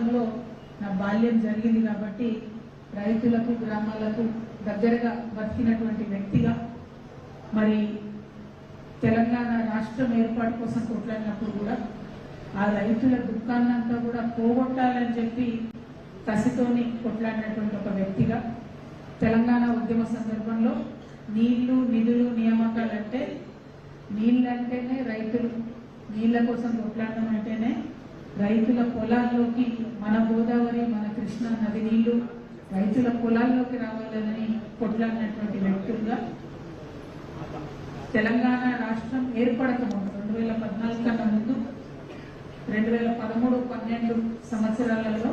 ప్రాంతంలో నా బాల్యం జరిగింది కాబట్టి రైతులకు గ్రామాలకు దగ్గరగా బతికినటువంటి వ్యక్తిగా మరి తెలంగాణ రాష్ట్రం ఏర్పాటు కోసం కొట్లాడినప్పుడు కూడా ఆ రైతుల దుఃఖాన్నంతా కూడా పోగొట్టాలని చెప్పి కసితోని కొట్లాడినటువంటి ఒక వ్యక్తిగా తెలంగాణ ఉద్యమ సందర్భంలో నీళ్లు నిధులు నియామకాలు అంటే నీళ్ళంటేనే రైతులు, నీళ్ల కోసం కొట్లాడడం అంటేనే రైతుల పొలాల్లోకి మన గోదావరి మన కృష్ణా నది నీళ్లు రైతుల పొలాల్లోకి రావాలని కొట్లాడినటువంటి వ్యక్తులుగా తెలంగాణ రాష్ట్రం ఏర్పడక ముందు 2014 కన్నా ముందు 2013-12 సంవత్సరాలలో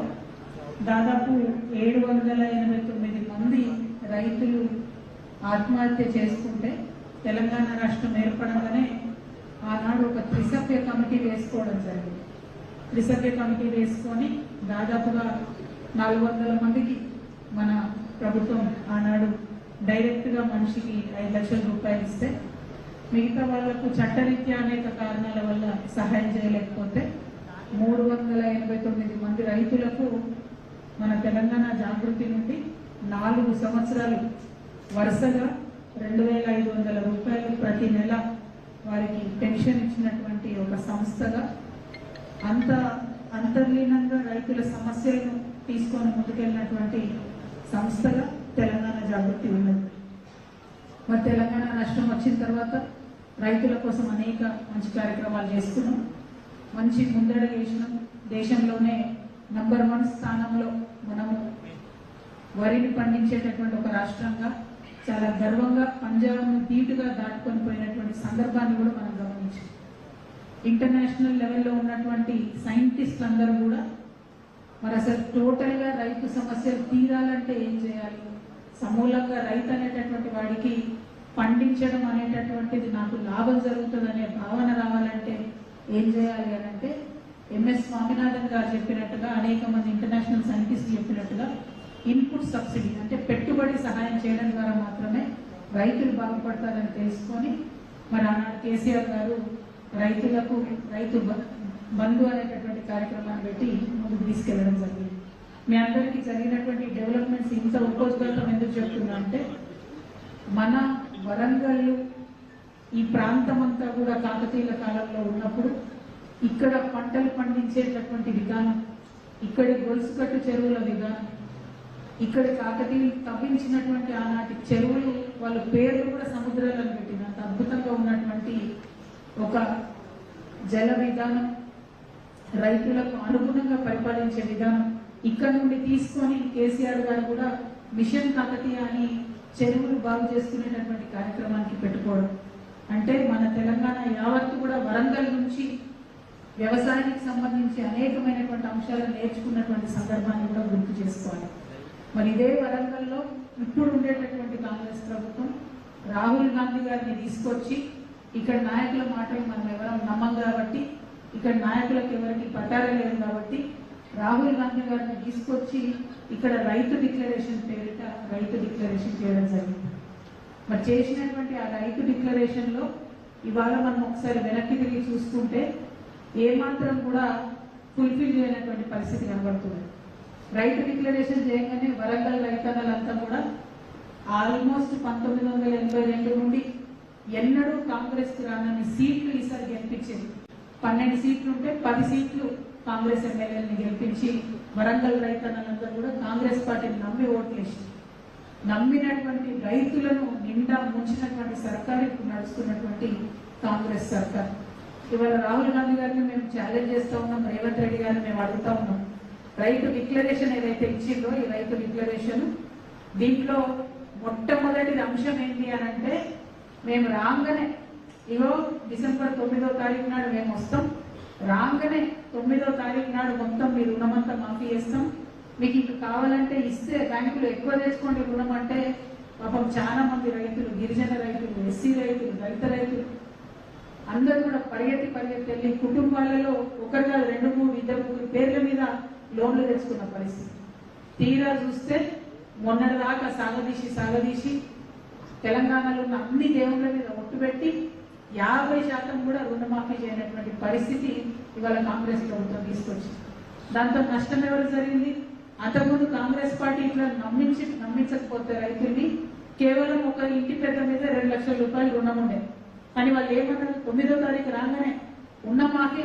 దాదాపు 789 మంది రైతులు ఆత్మహత్య చేసుకుంటే తెలంగాణ రాష్ట్రం ఏర్పడగానే ఆనాడు ఒక త్రిసభ్య కమిటీ వేసుకోవడం జరిగింది. త్రిసభ్య కమిటీ వేసుకొని దాదాపుగా 400 మందికి మన ప్రభుత్వం ఆనాడు డైరెక్ట్గా మనిషికి 5 లక్షల రూపాయలు ఇస్తే మిగతా వాళ్లకు చట్టరీత్యా అనేక కారణాల వల్ల సహాయం చేయలేకపోతే 389 మంది రైతులకు మన తెలంగాణ జాగృతి నుండి 4 సంవత్సరాలు వరుసగా 2500 రూపాయలు ప్రతి నెల వారికి పెన్షన్ ఇచ్చినటువంటి ఒక సంస్థగా అంత అంతర్లీనంగా రైతుల సమస్యలను తీసుకొని ముందుకెళ్ళినటువంటి సంస్థగా తెలంగాణ జాగృతి ఉన్నది. మరి తెలంగాణ రాష్ట్రం వచ్చిన తర్వాత రైతుల కోసం అనేక మంచి కార్యక్రమాలు చేస్తున్నాం, మంచి ముందడుగు వేసినాం. దేశంలోనే నంబర్ 1 స్థానంలో మనము వరిని పండించేటటువంటి ఒక రాష్ట్రంగా చాలా గర్వంగా పంజాబ్ను ధీటుగా దాటుకొని పోయినటువంటి సందర్భాన్ని కూడా మనం గమనించాం. ఇంటర్నేషనల్ లెవెల్లో ఉన్నటువంటి సైంటిస్టులు అందరూ కూడా మరి అసలు టోటల్గా రైతు సమస్యలు తీరాలంటే ఏం చేయాలి, సమూలంగా రైతు అనేటటువంటి వాడికి పండించడం అనేటటువంటిది నాకు లాభం జరుగుతుందనే భావన రావాలంటే ఏం చేయాలి అని అంటే ఎంఎస్ స్వామినాథన్ గారు చెప్పినట్టుగా అనేక మంది ఇంటర్నేషనల్ సైంటిస్టులు చెప్పినట్టుగా ఇన్పుట్ సబ్సిడీ అంటే పెట్టుబడి సహాయం చేయడం ద్వారా మాత్రమే రైతులు బాగుపడతారని తెలుసుకొని మరి ఆనాడు కేసీఆర్ గారు రైతులకు రైతు బంధు అనేటటువంటి కార్యక్రమాన్ని పెట్టి ముందుకు తీసుకెళ్లడం జరిగింది. మీ అందరికీ జరిగినటువంటి డెవలప్మెంట్స్ ఇంత ఉపోద్ఘాతం ఎందుకు చెప్తున్నా అంటే మన వరంగల్ ఈ ప్రాంతం అంతా కూడా కాకతీయుల కాలంలో ఉన్నప్పుడు ఇక్కడ పంటలు పండించేటటువంటి విధానం, ఇక్కడి గొలుసుకట్టు చెరువుల విధానం, ఇక్కడ కాకతీయులు తవ్వించినటువంటి ఆనాటి చెరువులు వాళ్ళ పేర్లు కూడా సముద్రాలను పెట్టినంత అద్భుతంగా ఉన్నటువంటి ఒక జల విధానం, రైతులకు అనుగుణంగా పరిపాలించే విధానం ఇక్కడ నుండి తీసుకొని కేసీఆర్ గారు కూడా మిషన్ కాకతీయ అని చెరువులు బాగు చేసుకునేటటువంటి కార్యక్రమానికి పెట్టుకోవడం అంటే మన తెలంగాణ యావత్తు కూడా వరంగల్ నుంచి వ్యవసాయానికి సంబంధించి అనేకమైనటువంటి అంశాలను నేర్చుకున్నటువంటి సందర్భాన్ని కూడా గుర్తు చేసుకోవాలి. మరి ఇదే వరంగల్లో ఇప్పుడు ఉండేటటువంటి కాంగ్రెస్ ప్రభుత్వం రాహుల్ గాంధీ గారిని తీసుకొచ్చి ఇక్కడ నాయకుల మాటలు మనం ఎవరం నమ్మం కాబట్టి, ఇక్కడ నాయకులకు ఎవరికి పట్టారే లేదు కాబట్టి రాహుల్ గాంధీ గారిని తీసుకొచ్చి ఇక్కడ రైతు డిక్లరేషన్ పేరిట రైతు డిక్లరేషన్ చేయడం జరిగింది. మరి చేసినటువంటి ఆ రైతు డిక్లరేషన్లో ఇవాళ మనం ఒకసారి వెనక్కి తిరిగి చూసుకుంటే ఏమాత్రం కూడా ఫుల్ఫిల్ చేయనటువంటి పరిస్థితి కనబడుతుంది. రైతు డిక్లరేషన్ చేయగానే వరంగల్ రైతన్నలంతా కూడా ఆల్మోస్ట్ 1982 నుండి ఎన్నడూ కాంగ్రెస్కి రానని సీట్లు ఈసారి గెలిపించింది. 12 సీట్లు ఉంటే 10 సీట్లు కాంగ్రెస్ ఎమ్మెల్యేలని గెలిపించి వరంగల్ రైతన్నలందరూ కూడా కాంగ్రెస్ పార్టీని నమ్మి ఓట్లేసి నమ్మినటువంటి రైతులను నిండా ముంచినటువంటి సర్కారు ఇప్పుడు నడుస్తున్నటువంటి కాంగ్రెస్ సర్కార్. ఇవాళ రాహుల్ గాంధీ గారిని మేము ఛాలెంజ్ చేస్తూ ఉన్నాం, రేవంత్ రెడ్డి గారిని మేము అడుగుతా ఉన్నాం. రైతు డిక్లరేషన్ ఏదైతే ఇచ్చిందో ఈ రైతు డిక్లరేషన్ దీంట్లో మొట్టమొదటి అంశం ఏంటి అని అంటే మేము రాగానే ఇగో డిసెంబర్ 9వ తారీఖు నాడు మేము వస్తాం, రాగానే 9వ తారీఖు నాడు మొత్తం మీ రుణమంతా మాఫీ చేస్తాం, మీకు ఇంక కావాలంటే ఇస్తే బ్యాంకులు ఎక్కువ తెచ్చుకోండి రుణం అంటే పాపం చాలా మంది రైతులు, గిరిజన రైతులు, ఎస్సీ రైతులు, దళిత రైతులు అందరూ కూడా పరిగెత్తి వెళ్ళి కుటుంబాలలో ఒకరు కాదు 2, 3, 2, 3 పేర్ల మీద లోన్లు తెచ్చుకున్న పరిస్థితి. తీరా చూస్తే మొన్నటిదాకా సాగదీసి తెలంగాణలో ఉన్న అన్ని దేవుళ్ళ మీద ఒట్టు పెట్టి 50% కూడా రుణమాఫీ చేయనటువంటి పరిస్థితి ఇవాళ కాంగ్రెస్ ప్రభుత్వం తీసుకొచ్చింది. దాంతో నష్టం ఎవరు జరిగింది? అంతకుముందు కాంగ్రెస్ పార్టీ ఇట్లా నమ్మించకపోతే రైతుల్ని కేవలం ఒక ఇంటి పెద్ద మీద 2 లక్షల రూపాయలు రుణం ఉండే. కానీ వాళ్ళు ఏమన్నారు? 9వ తారీఖు రాగానే ఉన్న మాఫీ